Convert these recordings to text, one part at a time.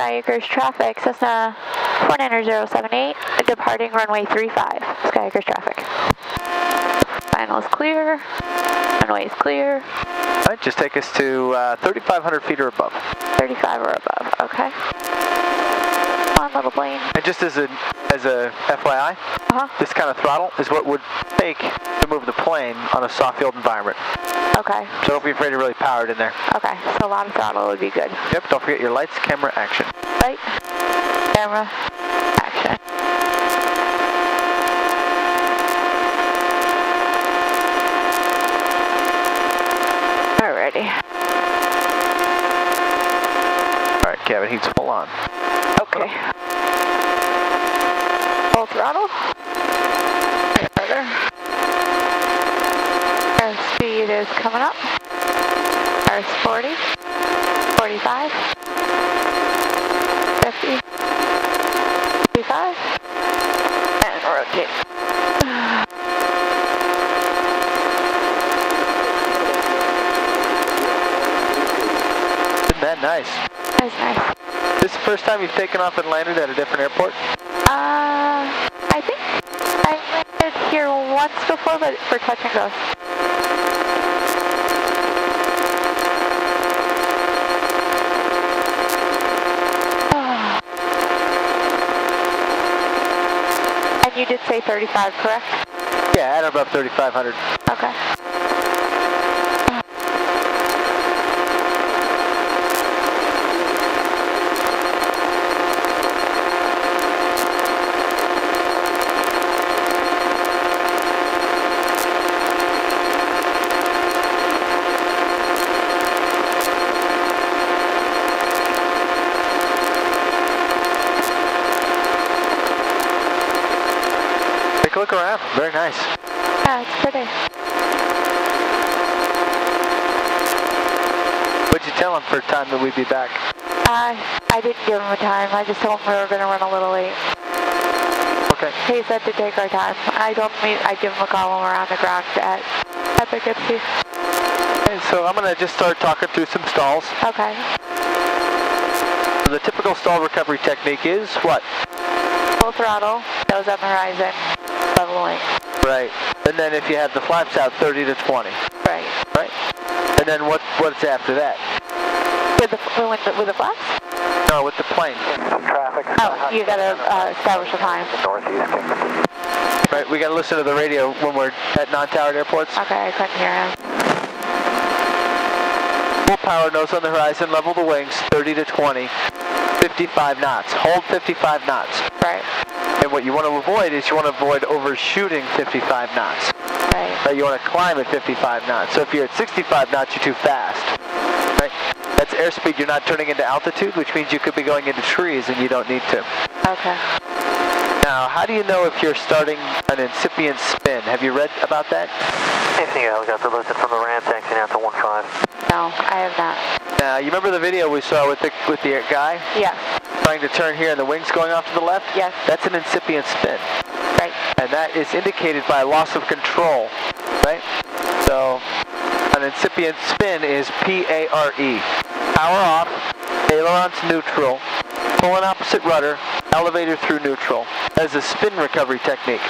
Sky Acres traffic, Cessna 49078, departing runway 35, Sky Acres traffic. Final is clear, runway is clear. All right, just take us to 3,500 feet or above. 35 or above, okay. Come on, little plane. And just as a FYI, this kind of throttle is what would take to move the plane on a soft field environment. Okay. So don't be afraid to really power it in there. Okay, so a lot of throttle would be good. Yep, don't forget your lights, camera, action. Light, camera, action. Alrighty. Alright, cabin heat's full on. Okay. Full throttle. Further. Our speed is coming up. Ours 40, 45, 50, 55, and rotate. Isn't that nice? That's nice. This is the first time you've taken off and landed at a different airport? I think I landed here once before, but for touch and go. And you did say 35, correct? Yeah, at or above 3,500. Okay. Take a look around. Very nice. Yeah, it's pretty. What'd you tell him for time that we'd be back? I didn't give him a time. I just told him we were going to run a little late. Okay. He said to take our time. I'd give him a call when we're on the ground at Poughkeepsie. Okay, so I'm going to just start talking through some stalls. Okay. So the typical stall recovery technique is what? Full throttle, nose on the horizon, leveling. Right. And then if you have the flaps out, 30 to 20. Right. Right? And then what's after that? With the flaps? No, with the plane. Some traffic. Oh, you got to establish a time. Northeast Kingston. Right, we got to listen to the radio when we're at non-towered airports. Okay, I couldn't hear him. Full power, nose on the horizon, level the wings, 30 to 20, 55 knots. Hold 55 knots. Right. And what you want to avoid is you want to avoid overshooting 55 knots. Right. Right, you want to climb at 55 knots. So if you're at 65 knots, you're too fast. Right? That's airspeed. You're not turning into altitude, which means you could be going into trees and you don't need to. Okay. Now, how do you know if you're starting an incipient spin? Have you read about that? Anything helicopter listed from the ramp, taxiing out to 15. No, I have not. Now, you remember the video we saw with the guy? Yes. Trying to turn here and the wings going off to the left? Yes. That's an incipient spin. Right. And that is indicated by loss of control, right? So, an incipient spin is P-A-R-E. Power off, ailerons neutral, pull an opposite rudder, elevator through neutral. That is a spin recovery technique.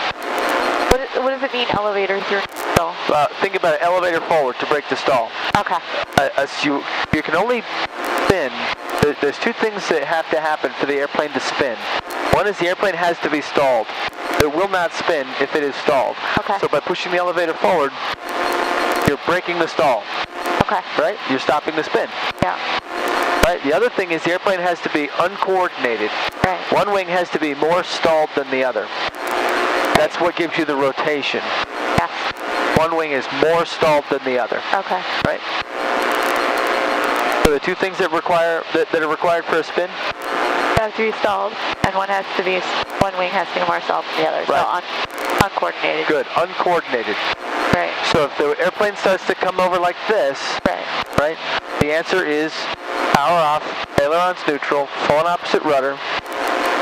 What does it mean, elevator through neutral? Think about it, elevator forward to break the stall. Okay. You can only spin. There's two things that have to happen for the airplane to spin. One is the airplane has to be stalled. It will not spin if it is stalled. Okay. So by pushing the elevator forward, you're breaking the stall. Okay. Right? You're stopping the spin. Yeah. Right? The other thing is the airplane has to be uncoordinated. Right. One wing has to be more stalled than the other. That's what gives you the rotation. Yes. One wing is more stalled than the other. Okay. Right? So the two things that are required for a spin? It has to be stalled, and one wing has to be more stalled than the other. Right. So uncoordinated. Good. Uncoordinated. Right. So if the airplane starts to come over like this, right? The answer is power off, ailerons neutral, full and opposite rudder,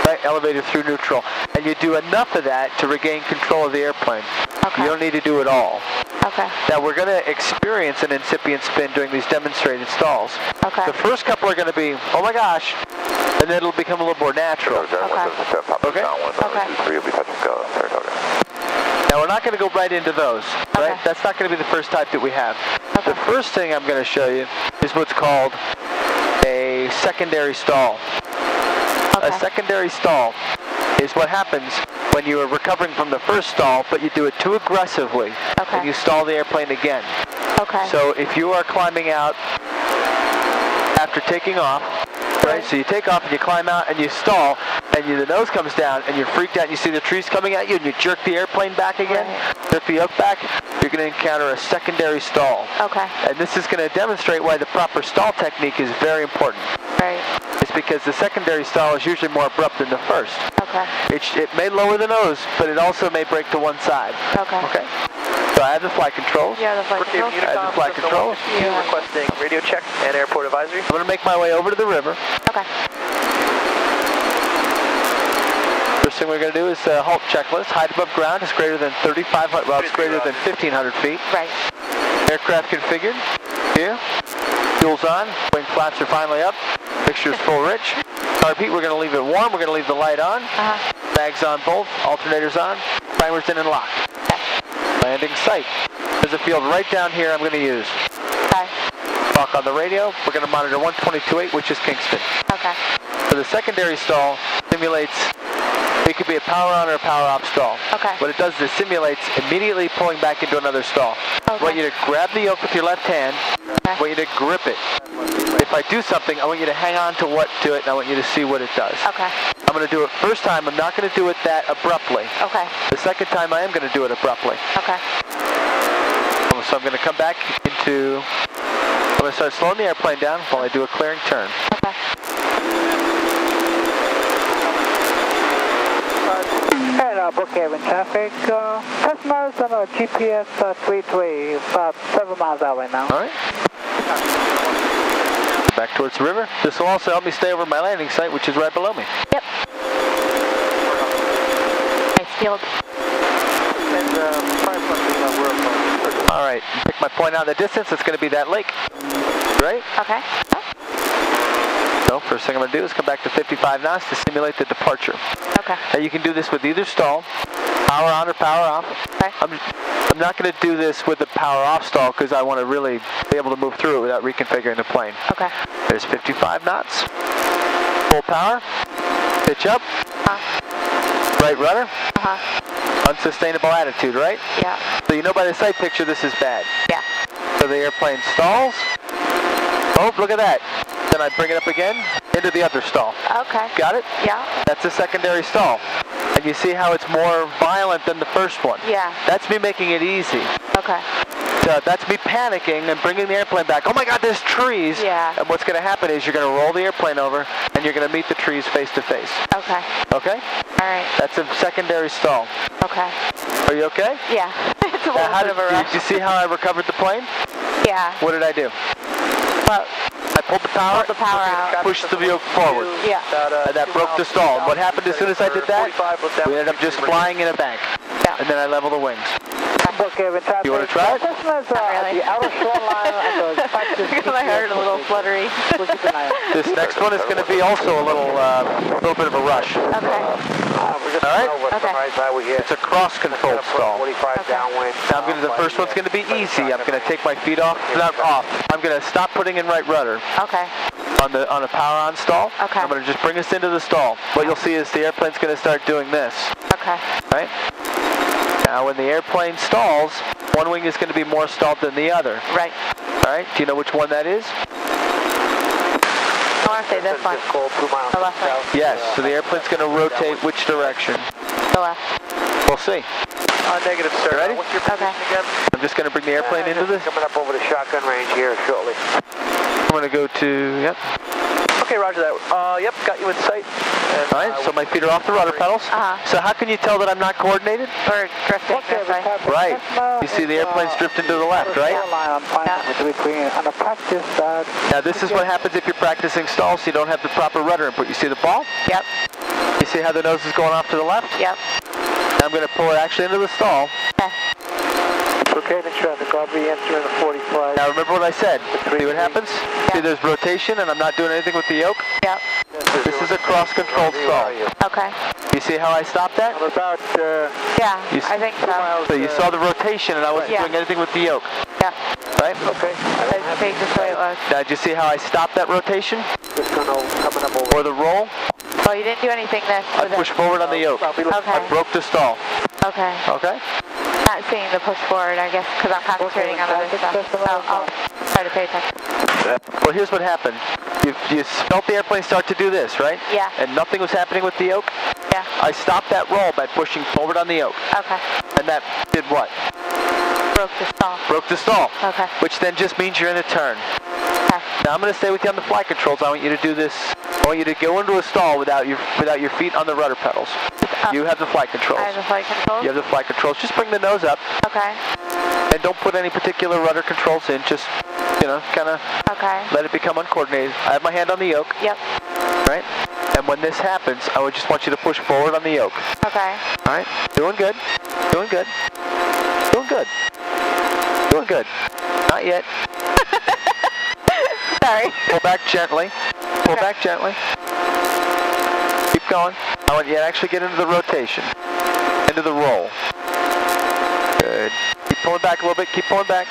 right? Elevator through neutral. And you do enough of that to regain control of the airplane. Okay. You don't need to do it all. Okay. Now we're going to experience an incipient spin during these demonstrated stalls. Okay. The first couple are going to be, oh my gosh. and then it'll become a little more natural. Okay. Okay. Okay. Now we're not going to go right into those, right? Okay. That's not going to be the first type that we have. Okay. The first thing I'm going to show you is what's called a secondary stall. Okay. A secondary stall is what happens when you are recovering from the first stall, but you do it too aggressively, Okay. and you stall the airplane again. Okay. So if you are climbing out after taking off, right? So you take off and you climb out and you stall, and the nose comes down, and you're freaked out. And you see the trees coming at you, and you jerk the airplane back again, jerk the yoke back. You're going to encounter a secondary stall. Okay. And this is going to demonstrate why the proper stall technique is very important. Right. It's because the secondary stall is usually more abrupt than the first. Okay. It may lower the nose, but it also may break to one side. Okay. Okay? So I have the flight controls. Yeah, the flight control. I have the flight controls. Requesting radio check and airport advisory. I'm going to make my way over to the river. Okay. First thing we're going to do is the halt checklist. Height above ground is greater than 3,500, well, it's greater than 1,500 feet. Right. Aircraft configured. Here. Fuel's on. Wing flaps are finally up. Mixture's full rich. Carb heat, we're going to leave it warm. We're going to leave the light on. Bags on both. Alternators on. Primers in and locked. Okay. Landing site. There's a field right down here I'm going to use. Okay. Talk on the radio. We're going to monitor 122.8, which is Kingston. Okay. So the secondary stall simulates, it could be a power on or a power off stall. Okay. What it does is it simulates immediately pulling back into another stall. Okay. I want you to grab the yoke with your left hand. Okay. I want you to grip it. If I do something, I want you to hang on to it, and I want you to see what it does. Okay. I'm going to do it first time. I'm not going to do it that abruptly. Okay. The second time, I am going to do it abruptly. Okay. So I'm going to come back into, I'm going to start slowing the airplane down while I do a clearing turn. Okay. And Brookhaven traffic, customers on GPS 33, about 7 miles out right now. All right. Back towards the river. This will also help me stay over my landing site, which is right below me. Yep. Nice field. All right. Pick my point out in the distance. It's going to be that lake. Right? Okay. So first thing I'm going to do is come back to 55 knots to simulate the departure. Okay. Now you can do this with either stall, power on or power off. Okay. I'm not going to do this with the power off stall because I want to really be able to move through it without reconfiguring the plane. Okay. There's 55 knots. Full power. Pitch up. Right rudder. Unsustainable attitude, right? Yeah. So you know by the sight picture this is bad. Yeah. So the airplane stalls. Oh, look at that. Then I bring it up again into the other stall. Okay. Got it? Yeah. That's a secondary stall. And you see how it's more violent than the first one. Yeah. That's me making it easy. Okay. So that's me panicking and bringing the airplane back. Oh my God, there's trees. Yeah. And what's going to happen is you're going to roll the airplane over and you're going to meet the trees face to face. Okay. Okay? All right. That's a secondary stall. Okay. Are you okay? Yeah. It's a little Now, bit of a rush. did you see how I recovered the plane? Yeah. What did I do? Well, I pulled the power, out. pushed the yoke forward. Yeah. And that broke the stall. And what happened as soon as I did that? We ended up just flying in a bank. Yeah. And then I leveled the wings. Brookhaven traffic. You want to try it? Customers really. the outer shoreline and the practice. My heart a little fluttery. We'll keep an eye on it. This next one is going to be also a little bit of a rush. Okay. All right? Okay. It's a cross-controlled stall. 45 downwind. Now the first one's going to be easy. I'm going to take my feet off, not off. I'm going to stop putting in right rudder Okay. on a power-on stall. Okay. I'm going to just bring us into the stall. What you'll see is the airplane's going to start doing this. Okay. Right? Now when the airplane stalls, one wing is going to be more stalled than the other. Right. All right? Do you know which one that is? I want to say this one. The left one. Yes. So the airplane's going to rotate which direction? The left. We'll see. Negative, sir. Ready? What's your position again? I'm just going to bring the airplane into this. Coming up over the shotgun range here shortly. I'm going to go to, yep. Okay, roger that. Yep, got you in sight. And, All right, so my feet are off the rudder pedals. So how can you tell that I'm not coordinated? Or drifting this way. Right. You see the airplane's drifting to the left, right? On the practice side. Now this is what happens if you're practicing stalls, so you don't have the proper rudder input. You see the ball? Yep. You see how the nose is going off to the left? Yep. Now I'm going to pull it actually into the stall. Okay. Brookhaven traffic, I'll be entering the 45. Now remember what I said. See what happens? See there's rotation and I'm not doing anything with the yoke? Yep. This is a cross-controlled stall. Okay. You see how I stopped that? About Yeah, You s- I think so. So you saw the rotation and I wasn't Yeah. doing anything with the yoke, Yeah. right? okay. That's just the way it was. Now, did you see how I stopped that rotation? Just gonna coming up over. Or the roll? Well, you didn't do anything this I with it. pushed forward on the yoke. Okay. I broke the stall, Okay. okay? Not seeing the push forward, I guess, because I'm concentrating on other stuff. So I'll try to pay attention. Well, here's what happened. You felt the airplane start to do this, right? Yeah. And nothing was happening with the yoke? Yeah. I stopped that roll by pushing forward on the yoke. Okay. And that did what? Broke the stall. Broke the stall. Okay. Which then just means you're in a turn. Okay. Now I'm going to stay with you on the flight controls. I want you to do this. I want you to go into a stall without your feet on the rudder pedals. You have the flight controls. I have the flight controls. You have the flight controls. Just bring the nose up Okay. and don't put any particular rudder controls in. Just, kind of Okay. let it become uncoordinated. I have my hand on the yoke, Yep. right? And when this happens, I would just want you to push forward on the yoke. Okay. All right? Doing good. Doing good. Doing good. Doing good. Not yet. Sorry. Pull back gently. Pull back gently. Keep going. I want you to actually get into the rotation. Into the roll. Good. Keep pulling back a little bit. Keep pulling back.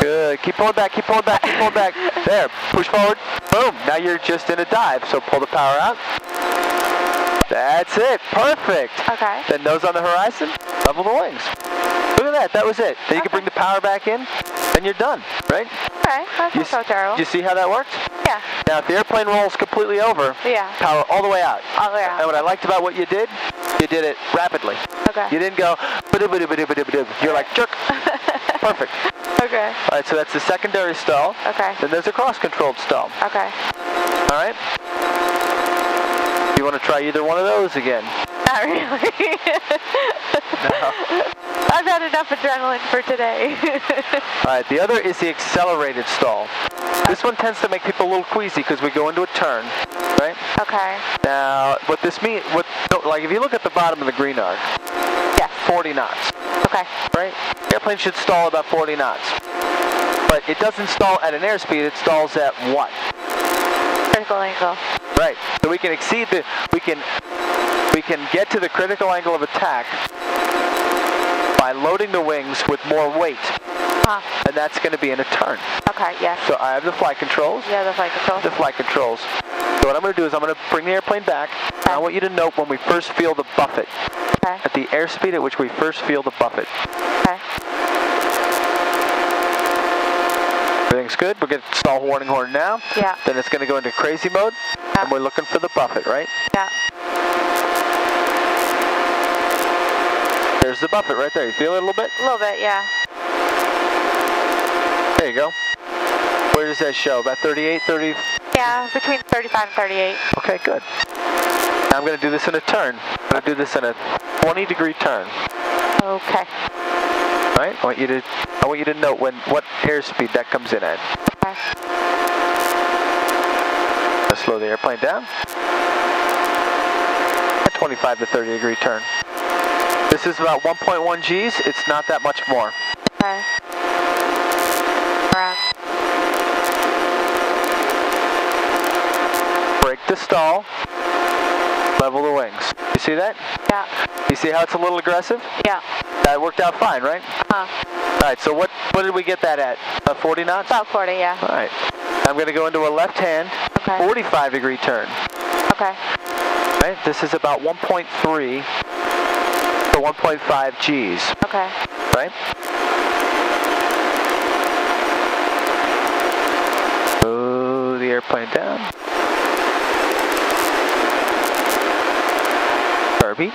Good. Keep pulling back. Keep pulling back. Keep pulling back. There. Push forward. Boom. Now you're just in a dive. So pull the power out. That's it. Perfect. Okay. Then nose on the horizon. Level the wings. Look at that. That was it. Then you can bring the power back in. And you're done. Right? Okay. That's not so terrible. You see how that worked? Yeah. Now, if the airplane rolls completely over, Yeah. power all the way out. All the way And out. what I liked about what you did it rapidly. Okay. You didn't go, ba-dub-ba-dub-ba-dub-ba-dub. You're like, jerk. Perfect. Okay. All right, so that's the secondary stall. Okay. Then there's a cross-controlled stall. Okay. All right? You want to try either one of those again? Not really. No. I've had enough adrenaline for today. All right, the other is the accelerated stall. This one tends to make people a little queasy because we go into a turn, right? Okay. Now, what this means, like if you look at the bottom of the green arc, Yes. 40 knots. Okay. Right? Airplane should stall about 40 knots. But it doesn't stall at an airspeed, it stalls at what? Critical angle. Right. So we can exceed we can get to the critical angle of attack by loading the wings with more weight. Huh. And that's going to be in a turn. Okay, yes. So I have the flight controls. Yeah, the flight control. The flight controls. So what I'm going to do is I'm going to bring the airplane back. And I want you to note when we first feel the buffet. Okay. At the airspeed at which we first feel the buffet. Okay. Everything's good. We're going to stall warning horn now. Yeah. Then it's going to go into crazy mode. Yeah. And we're looking for the buffet, right? Yeah. There's the buffet right there. You feel it a little bit? A little bit, yeah. There you go. Where does that show? About 38, 30? Yeah, between 35 and 38. Okay, good. Now I'm going to do this in a turn. I'm going to do this in a 20-degree turn. Okay. Right? I want you to note what airspeed that comes in at. Okay. Let's slow the airplane down. A 25 to 30-degree turn. This is about 1.1 Gs. It's not that much more. Okay. Around. Break the stall. Level the wings. You see that? Yeah. You see how it's a little aggressive? Yeah. That worked out fine, right? Huh. All right, so what did we get that at? 40 knots? About 40, yeah. All right. I'm going to go into a left hand, Okay. 45-degree turn. Okay. Right? This is about 1.3 to 1.5 Gs. Okay. Right? Move the airplane down. Kirby.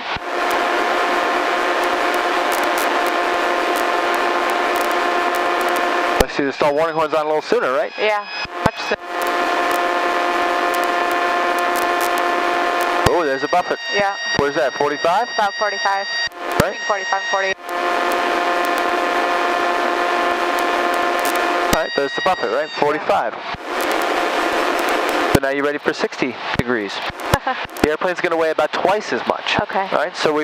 Let's see, the stall warning horn's on a little sooner, right? Yeah. Much sooner. Oh, there's a buffet. Yeah. Where's that, 45? About 45. Right? Between 45 and 40. All right, there's the buffet, right? 45. So now you're ready for 60 degrees. The airplane's going to weigh about twice as much. Okay. All right, so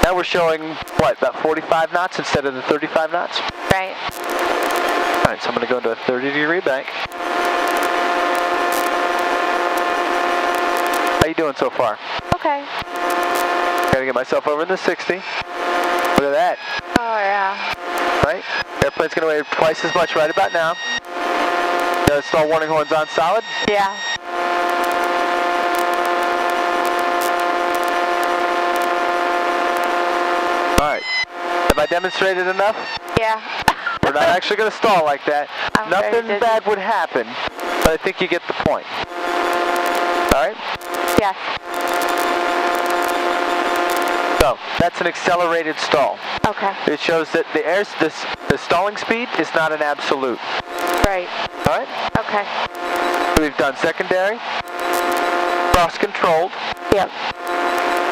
now we're showing, what, about 45 knots instead of the 35 knots? Right. All right, so I'm going to go into a 30-degree bank. you doing so far? Okay. Gotta get myself over in the 60. Look at that. Oh, yeah. Right? Airplane's gonna weigh twice as much right about now. Got stall warning horns on solid. Yeah. Alright. Have I demonstrated enough? Yeah. We're not actually going to stall like that. I'm very Nothing dizzy. bad would happen, but I think you get the point. Alright? Yes. So, that's an accelerated stall. Okay. It shows that the stalling speed is not an absolute. Right. Alright? Okay. We've done secondary, cross-controlled, Yep.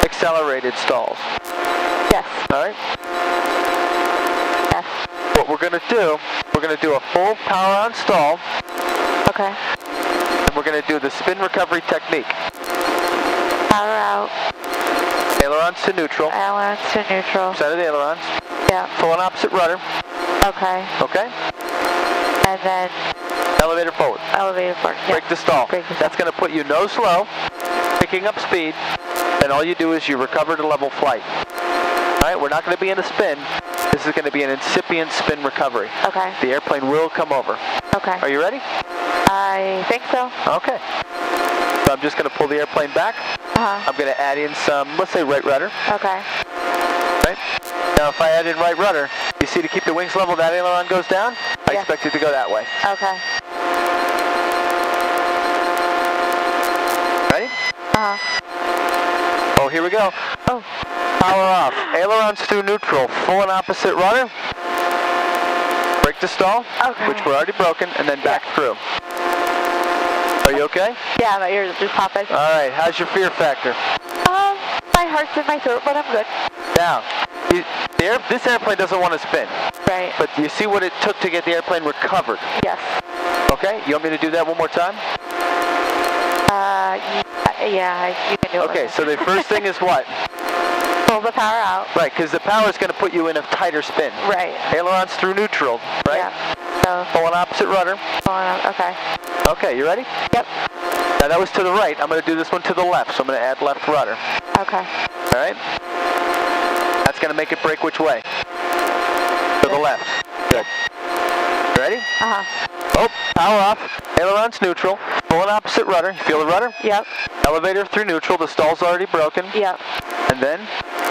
accelerated stalls. Yes. Alright? Yes. What we're going to do, we're going to do a full power on stall, Okay. and we're going to do the spin recovery technique. Power out. Ailerons to neutral, Ailerons to neutral. side of the ailerons, Yeah. full and opposite rudder, Okay. okay? And then Elevator forward. elevator forward. Yeah. Break the stall. Break the stall. That's going to put you nose slow, picking up speed, and all you do is you recover to level flight. Alright, we're not going to be in a spin. This is going to be an incipient spin recovery. Okay. The airplane will come over. Okay. Are you ready? I think so. Okay. So I'm just going to pull the airplane back. Uh-huh. I'm going to add in some, let's say right rudder. Okay. Right? Now if I add in right rudder, you see to keep the wings level, that aileron goes down. I Yeah. expect it to go that way. Okay. Ready? Uh-huh. Oh, here we go. Oh. Power off. Ailerons through neutral. Full and opposite rudder. Break the stall, Okay. which we're already broken, and then back through. Are you okay? Yeah, my ears are just popping. All right. How's your fear factor? My heart's in my throat, but I'm good. Now, this airplane doesn't want to spin, Right. but you see what it took to get the airplane recovered. Yes. Okay? You want me to do that one more time? Yeah, you can do it. Okay, so the first thing is what? Pull the power out. Right, because the power is going to put you in a tighter spin. Right. Ailerons through neutral, right? Yeah. So, Full and opposite rudder. pulling up. Okay. Okay, you ready? Yep. Now that was to the right. I'm going to do this one to the left, so I'm going to add left rudder. Okay. All right? That's going to make it break which way? To the left. Good. You ready? Uh-huh. Oh, power off. Ailerons neutral. Full and opposite rudder. You feel the rudder? Yep. Elevator through neutral. The stall's already broken. Yep. And then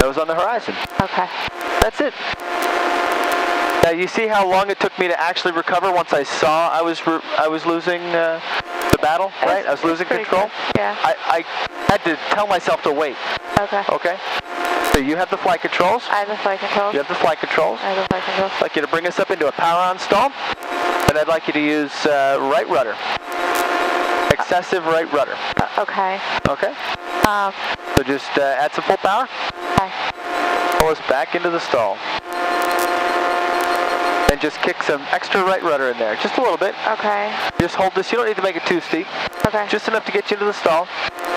nose on the horizon. Okay. That's it. Now you see how long it took me to actually recover once I saw I was losing the battle, right? I was losing Pretty control. good. Yeah. I had to tell myself to wait. Okay. Okay. So you have the flight controls. I have the flight controls. You have the flight controls. I have the flight controls. I'd like you to bring us up into a power on stall, and I'd like you to use right rudder. Excessive right rudder. Okay. Okay. So just add some full power. Okay. Pull us back into the stall. And just kick some extra right rudder in there, just a little bit. Okay. Just hold this. You don't need to make it too steep. Okay. Just enough to get you into the stall.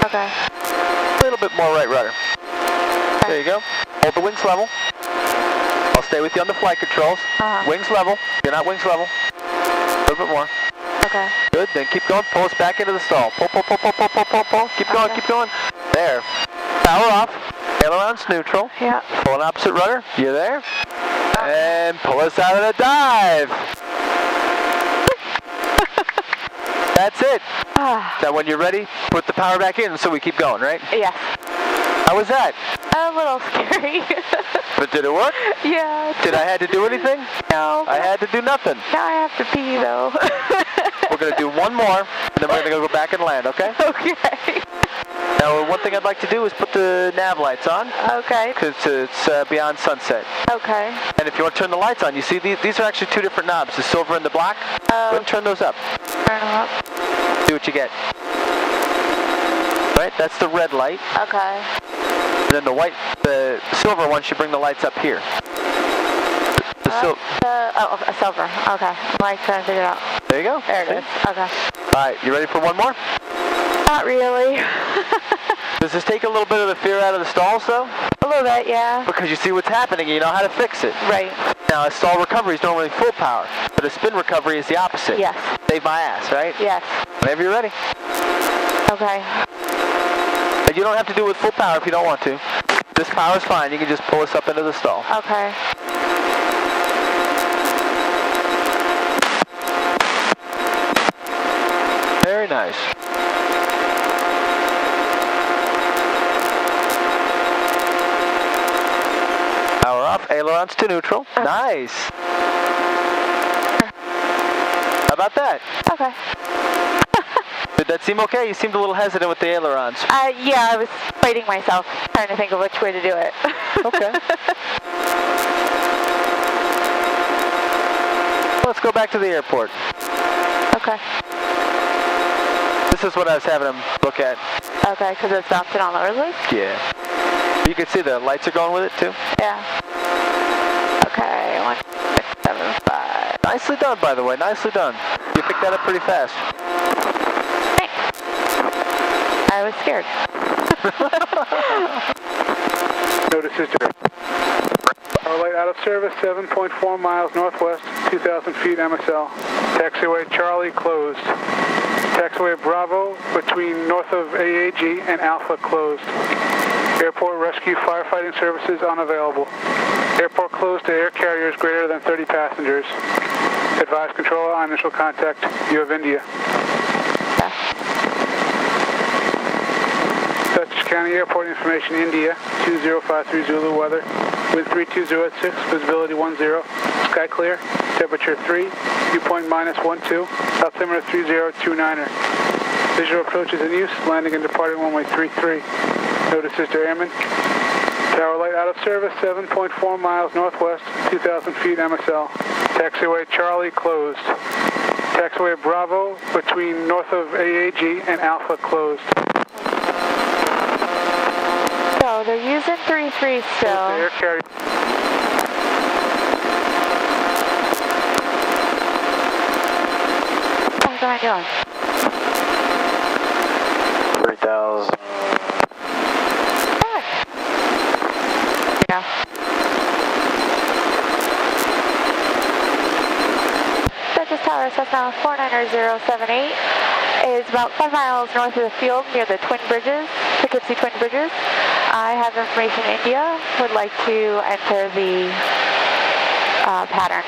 Okay. A little bit more right rudder. There you go. Hold the wings level. I'll stay with you on the flight controls. Uh-huh. Wings level. You're not wings level. A little bit more. Okay. Good. Then keep going. Pull us back into the stall. Pull, pull, pull, pull, pull, pull, pull, pull. Keep going. Okay. Keep going. There. Power off. Ailerons neutral. Yeah. Full and opposite rudder. You there? And pull us out of the dive. That's it. Now when you're ready, put the power back in so we keep going, right? Yes. How was that? A little scary. But did it work? Yeah. Did I had to do anything? No. I had to do nothing. Now I have to pee though. We're going to do one more, and then we're going to go back and land, okay? Okay. Now one thing I'd like to do is put the nav lights on, Okay. because it's beyond sunset. Okay. And if you want to turn the lights on, you see these are actually two different knobs, the silver and the black. Go ahead and turn those up. Turn them up. See what you get. Right, that's the red light. Okay. And then the silver one should bring the lights up here. A silver. Okay. I'm like trying to figure it out. There you go. There it is. Okay. Alright, you ready for one more? Not really. Does this take a little bit of the fear out of the stalls though? A little bit, yeah. Because you see what's happening and you know how to fix it. Right. Now a stall recovery is normally full power, but a spin recovery is the opposite. Yes. Save my ass, right? Yes. Whenever you're ready. Okay. you don't have to do it with full power if you don't want to. This power is fine. You can just pull us up into the stall. Okay. Very nice. Power off, ailerons to neutral. Nice. How about that? Okay. Did that seem okay? You seemed a little hesitant with the ailerons. Yeah, I was fighting myself, trying to think of which way to do it. Okay. Let's go back to the airport. Okay. This is what I was having them look at. Okay, because it's bouncing all over the place? Yeah. You can see the lights are going with it too. Yeah. Okay, 1675. Nicely done, by the way. Nicely done. You picked that up pretty fast. Thanks. I was scared. Notice is Power light out of service, 7.4 miles northwest, 2,000 feet MSL. Taxiway Charlie closed. Taxiway Bravo between north of AAG and Alpha closed. Airport rescue firefighting services unavailable. Airport closed to air carriers greater than 30 passengers. Advise controller on initial contact. You have India. Dutchess County Airport information, India, 2053 Zulu weather. Wind 320 at 6, visibility 10. Sky clear, temperature 3, dew point -12, altimeter 3029er. Visual approach is in use, landing and departing runway 33. Notice Sister Airman. Tower light out of service, 7.4 miles northwest, 2,000 feet MSL. Taxiway Charlie closed. Taxiway Bravo between north of AAG and Alpha closed. So they're using 33 still. The air carrier. What am I doing? 3,000. Yeah. Dutchess Tower, Cessna 49078 is about 5 miles north of the field near the Twin Bridges, Poughkeepsie Twin Bridges. I have information India would like to enter the pattern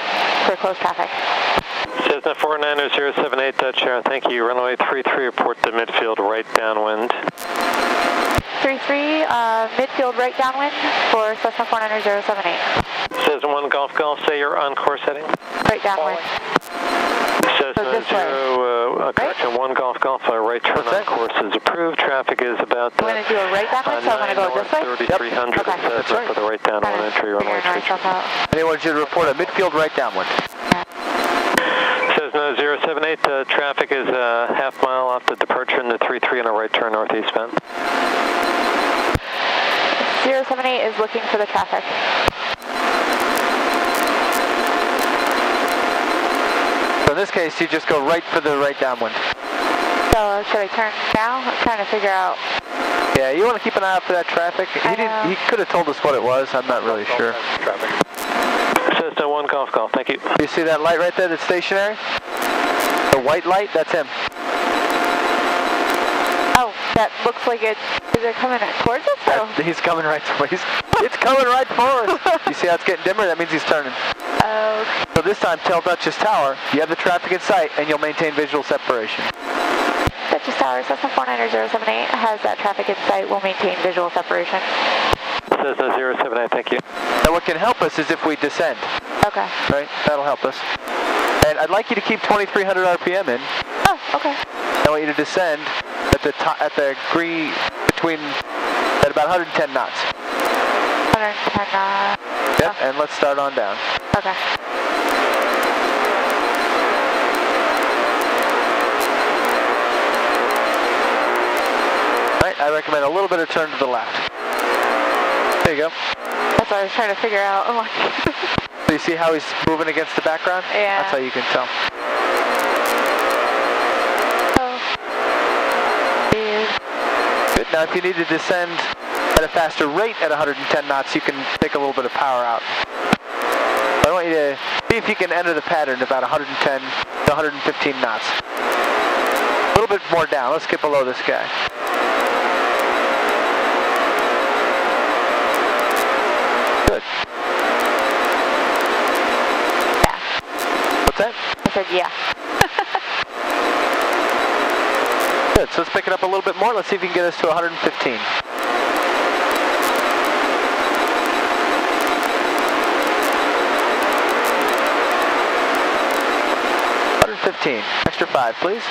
for close traffic. Cessna 49078 Dutch Air, thank you. Runway 33, report to midfield right downwind. 33, midfield right downwind for Cessna 49078. Cessna 1 Golf Golf, say you're on course heading. Right downwind. Cessna this way. 0, correction, 1 Golf Golf, right turn on course is approved. Traffic is about I'm going to do a right downwind, so I'm going to go this way? 3300 Okay. Cessna for the right downwind entry, runway 33. And they wanted you to report a midfield right downwind. Cessna 078, traffic is a half mile off the departure in the 33 and a right turn northeastbound. 078 is looking for the traffic. So in this case, you just go right for the right downwind. So should I turn now? I'm trying to figure out. Yeah, you want to keep an eye out for that traffic. He could have told us what it was. I'm not really sure. Cessna 1 Golf Golf, thank you. You see that light right there that's stationary? The white light, that's him. Oh, that looks like it. Is it coming towards us? Or? He's coming right towards us. It's coming right for us. You see how it's getting dimmer? That means he's turning. Oh. So this time, tell Dutchess Tower, you have the traffic in sight and you'll maintain visual separation. Dutchess Tower, Cessna 49078 has that traffic in sight. We'll maintain visual separation. Cessna 078, thank you. Now what can help us is if we descend, Okay. right? That'll help us. And I'd like you to keep 2,300 RPM in. Oh, okay. I want you to descend at the green at about 110 knots. 110 knots. Yep, and let's start on down. Okay. Right, I recommend a little bit of turn to the left. There you go. That's what I was trying to figure out. I'm like, So you see how he's moving against the background? Yeah. That's how you can tell. oh. Dude. Good. Now if you need to descend at a faster rate at 110 knots, you can take a little bit of power out. I want you to see if you can enter the pattern about 110 to 115 knots. A little bit more down. Let's get below this guy. said yeah. Good, so let's pick it up a little bit more. Let's see if you can get us to 115. 115. Extra 5, please.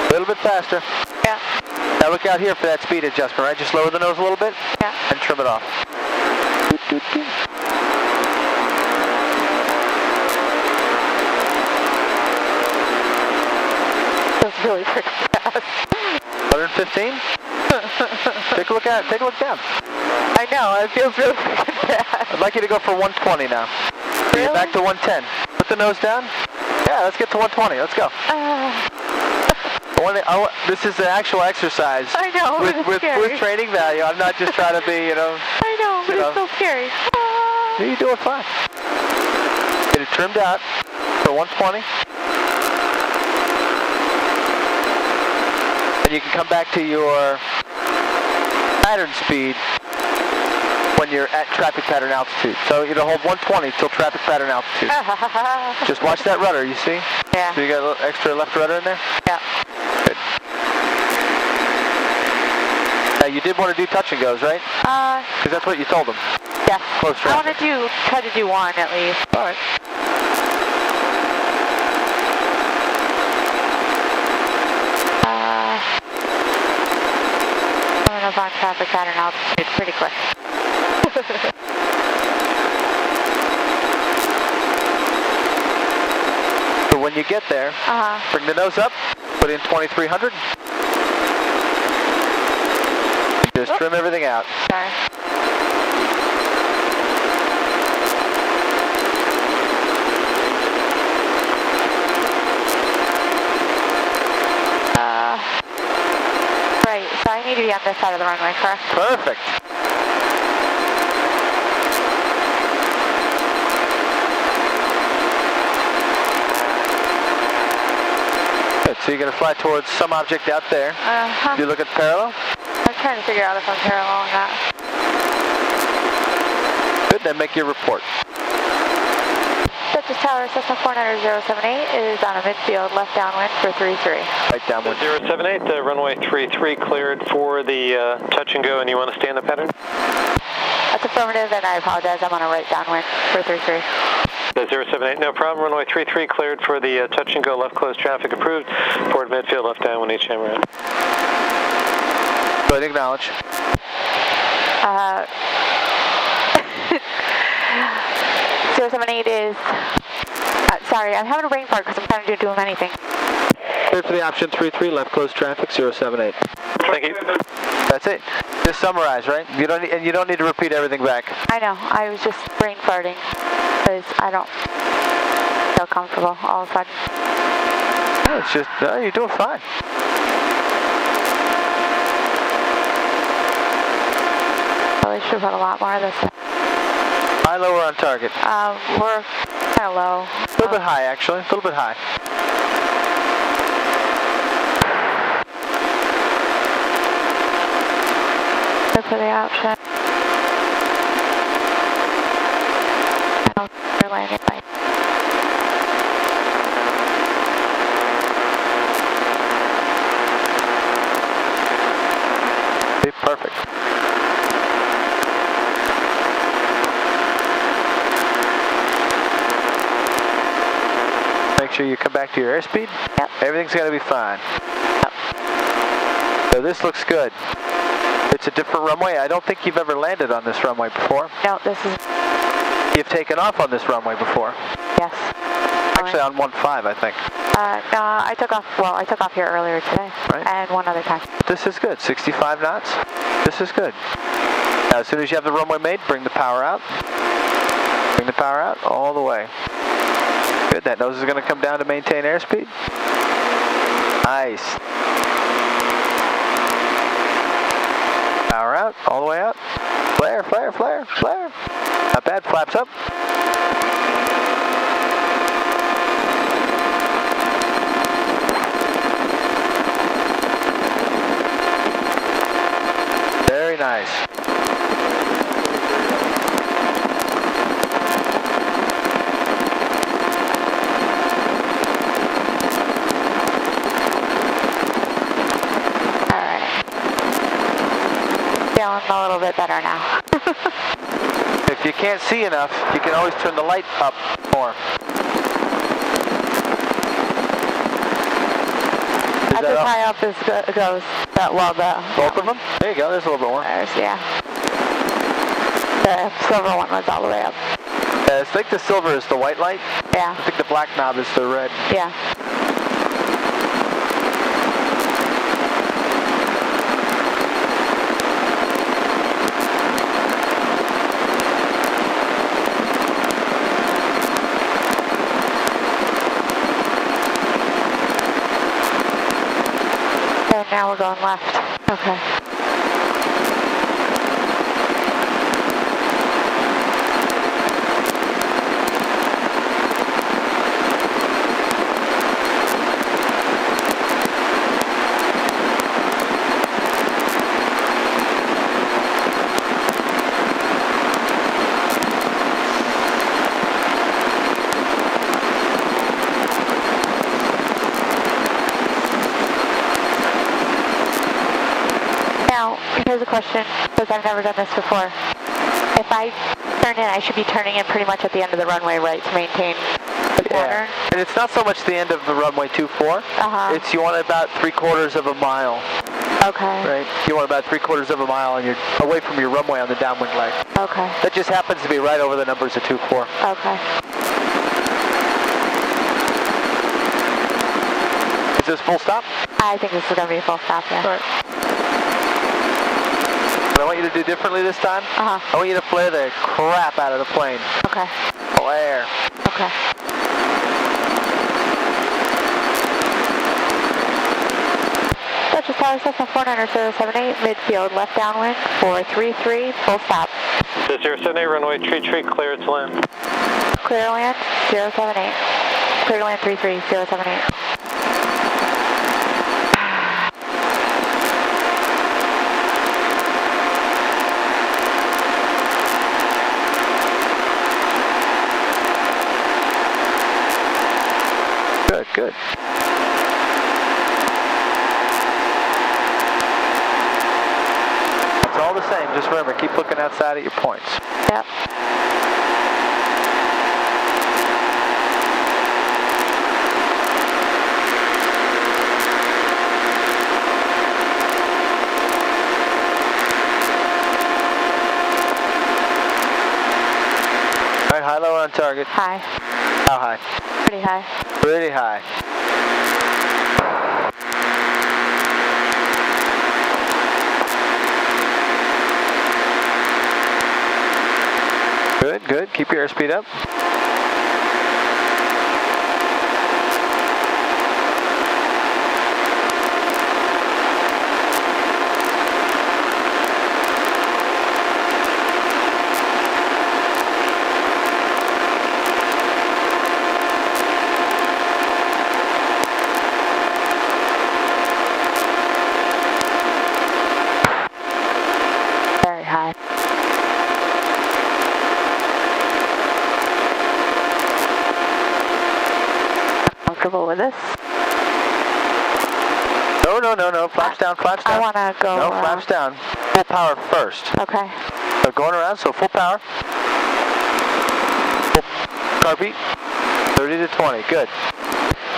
A little bit faster. Yeah. Now look out here for that speed adjustment, right? Just lower the nose a little bit Yeah. and trim it off. Doot, doot, doot. That's really freaking fast. 115? Take a look at it. Take a look down. I know, it feels really freaking fast. I'd like you to go for 120 now. Bring it back to 110. Put the nose down. Yeah, let's get to 120. Let's go. This is an actual exercise. I know, but it's scary. With training value. I'm not just trying to be, I know, but it's so scary. You're doing fine. Get it trimmed out for 120. And you can come back to your pattern speed when you're at traffic pattern altitude. So you're going to hold 120 till traffic pattern altitude. Just watch that rudder, you see? Yeah. So you got a little extra left rudder in there? Yeah. Good. Now you did want to do touch and goes, right? Because that's what you told them. Yes. Close I want traffic. to try to do one at least. All right. Coming up on traffic pattern altitude pretty quick. So when you get there, bring the nose up, put in 2300. Just trim everything out. Sorry. Right, so I need to be on this side of the runway, correct? Perfect. Good, so you're going to fly towards some object out there. You look at parallel. I'm trying to figure out if I'm parallel or not. Good, then make your report. Dutchess Tower, Cessna 49078 is on a midfield left downwind for 33. Right downwind. 078, runway 33 cleared for the touch and go, and you want to stay in the pattern? That's affirmative, and I apologize, I'm on a right downwind for 33. The 078, no problem. Runway 33 cleared for the touch and go, left closed traffic approved. Forward midfield, left downwind, HM route. Go ahead, acknowledge. 078 is, sorry, I'm having a brain fart because I'm trying to do many things. Clear for the option 33, left closed traffic, 078. Thank you. That's it. Just summarize, right? You don't need to repeat everything back. I know, I was just brain farting because I don't feel comfortable all of a sudden. No, it's just, you're doing fine. Probably should put a lot more of this in. High, low, or on target? We're kind of low. A little bit high, actually. A little bit high. Look for the option. We're landing right. Perfect. Make sure you come back to your airspeed. Yep. Everything's got to be fine. Yep. So this looks good. It's a different runway. I don't think you've ever landed on this runway before. No, this is... You've taken off on this runway before. Yes. Actually on 1.5, I think. No, I took off here earlier today. Right. And one other time. This is good. 65 knots. This is good. Now, as soon as you have the runway made, bring the power out. Bring the power out all the way. Good. That nose is going to come down to maintain airspeed. Nice. Power out, all the way out. Flare, flare, flare, flare. Not bad. Flaps up. nice. Feeling a little bit better now. If you can't see enough, you can always turn the light up more. That's as high up as goes. Both of them? There you go, there's a little bit more. Yeah. The silver one was all the way up. I think the silver is the white light. Yeah. I think the black knob is the red. Yeah. So now we're going left. Okay. Now, here's a question, because I've never done this before. If I turn in, I should be turning in pretty much at the end of the runway, right, to maintain the pattern? Yeah. And it's not so much the end of the runway 24. It's you want about 3/4 of a mile. Okay. Right? You want about 3/4 of a mile and you're away from your runway on the downwind leg. Okay. That just happens to be right over the numbers of 24. Okay. Is this full stop? I think this is going to be a full stop, yeah. All right. What I want you to do differently this time, I want you to flare the crap out of the plane. Okay. Flare. Okay. Dutchess Tower, Cessna 49078, midfield, left downwind, 433, full stop. 078, runway tree, clear to land. Clear land, 078. Clear to land 33, 078. Good. It's all the same. Just remember, keep looking outside at your points. Yep. All right, high, low on target. High. How high? Pretty high. Pretty high. Good. Keep your airspeed up. Very high. Comfortable with this? No. Flaps down. I want to go... No, flaps down. Full power first. Okay. So going around, so full power. Full car beat. 30 to 20. Good.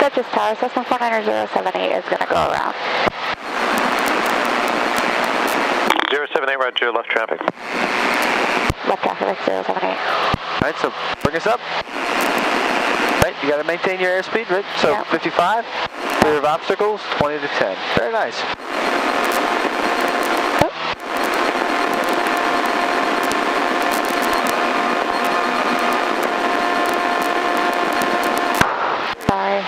Dutchess Tower, Cessna 49078 is going to go around. 078, roger, left traffic. Left traffic, 078. All right, so bring us up. Right, you got to maintain your airspeed, right? So Yep. 55, clear of obstacles, 20 to 10. Very nice. Sorry.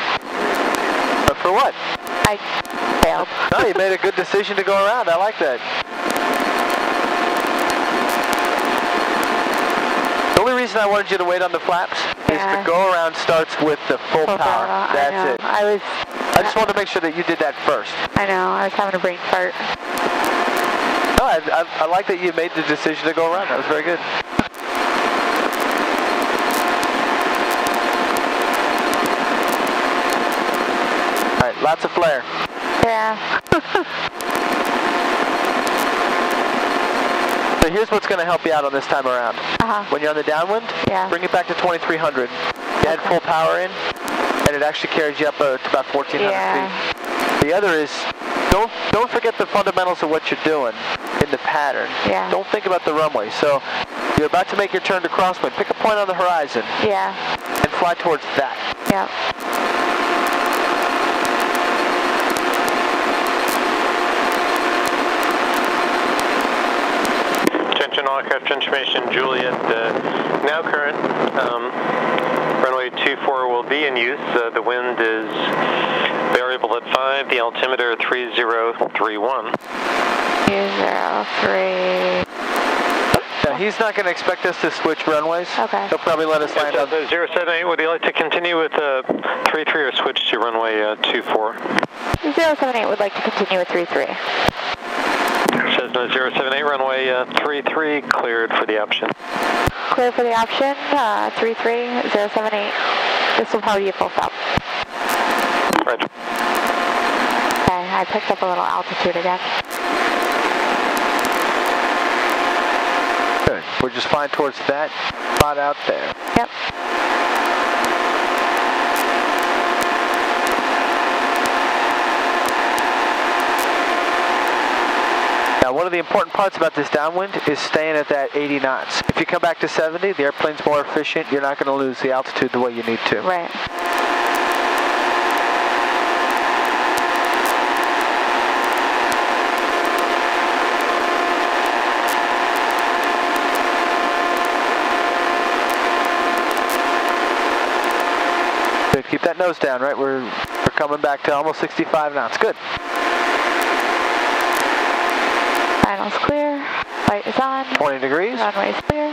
But for what? I failed. No, you made a good decision to go around. I like that. The only reason I wanted you to wait on the flaps is the go around starts with the full power. That's it. I just wanted to make sure that you did that first. I know, I was having a brain fart. No, I like that you made the decision to go around. That was very good. All right, lots of flare. Yeah. So here's what's going to help you out on this time around. When you're on the downwind, Yeah. bring it back to 2300. You add full power in, and it actually carries you up to about 1400 feet. The other is, don't forget the fundamentals of what you're doing in the pattern. Yeah. Don't think about the runway. So you're about to make your turn to crosswind. Pick a point on the horizon Yeah. and fly towards that. Yep. Attention all aircraft information, Juliet, now current. Runway 24 will be in use. The wind is variable at 5, the altimeter 3031. 203. Now, he's not going to expect us to switch runways. Okay. He'll probably let us land on... 078, would you like to continue with 33 or switch to runway 24? 078 would like to continue with 33. Cessna 078, runway 33, cleared for the option. Clear for the option, 33, 078. This will probably be a full stop. Roger. Okay, I picked up a little altitude again. Good. We're just flying towards that spot out there. Yep. Now, one of the important parts about this downwind is staying at that 80 knots. If you come back to 70, the airplane's more efficient. You're not going to lose the altitude the way you need to. Right. Good. Keep that nose down, right? We're coming back to almost 65 knots. Good. Final's clear. Light is on. 20 degrees. Runway's clear.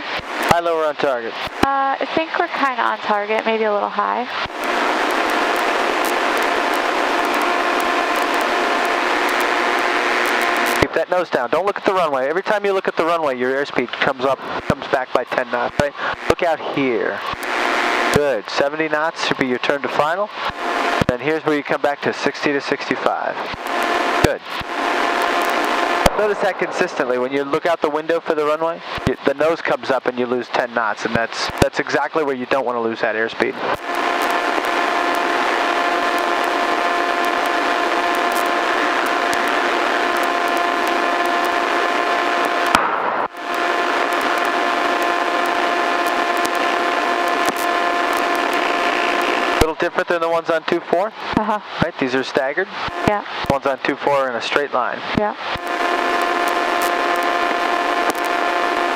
High, low, or on target? I think we're kind of on target, maybe a little high. Keep that nose down. Don't look at the runway. Every time you look at the runway, your airspeed comes back by 10 knots, right? Look out here. Good. 70 knots should be your turn to final. Then here's where you come back to 60 to 65. Good. Notice that consistently. When you look out the window for the runway, the nose comes up and you lose 10 knots, and that's exactly where you don't want to lose that airspeed. A little different than the ones on 2-4. Right? These are staggered. Yeah. Ones on 2-4 are in a straight line. Yeah.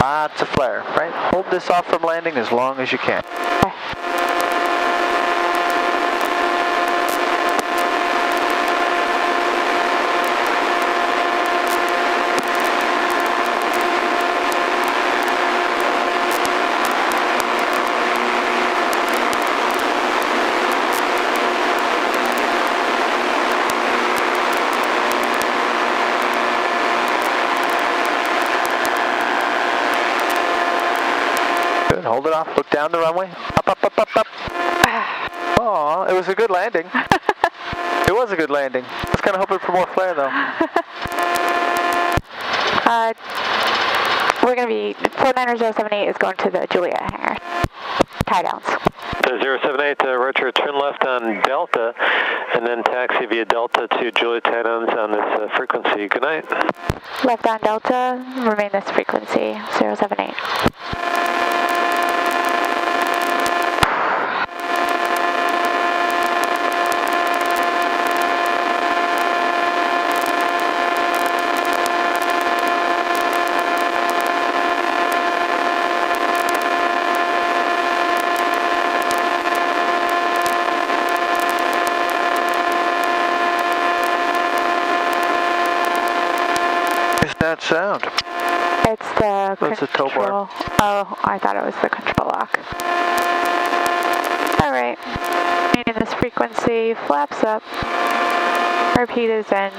Lots of flare, right? Hold this off from landing as long as you can. Okay. Good, hold it off. Look down the runway. Up, up, up, up, up. Oh, it was a good landing. It was a good landing. I was kind of hoping for more flare, though. We're going to be, 49078 is going to the Juliet hangar. Tie downs. 078, roger, turn left on Delta, and then taxi via Delta to Juliet tie downs on this frequency. Good night. Left on Delta, remain this frequency, 078. That sound. It's the That's the tow bar. control. Oh, I thought it was the control lock. All right. Meaning this frequency flaps up. Repeat is in.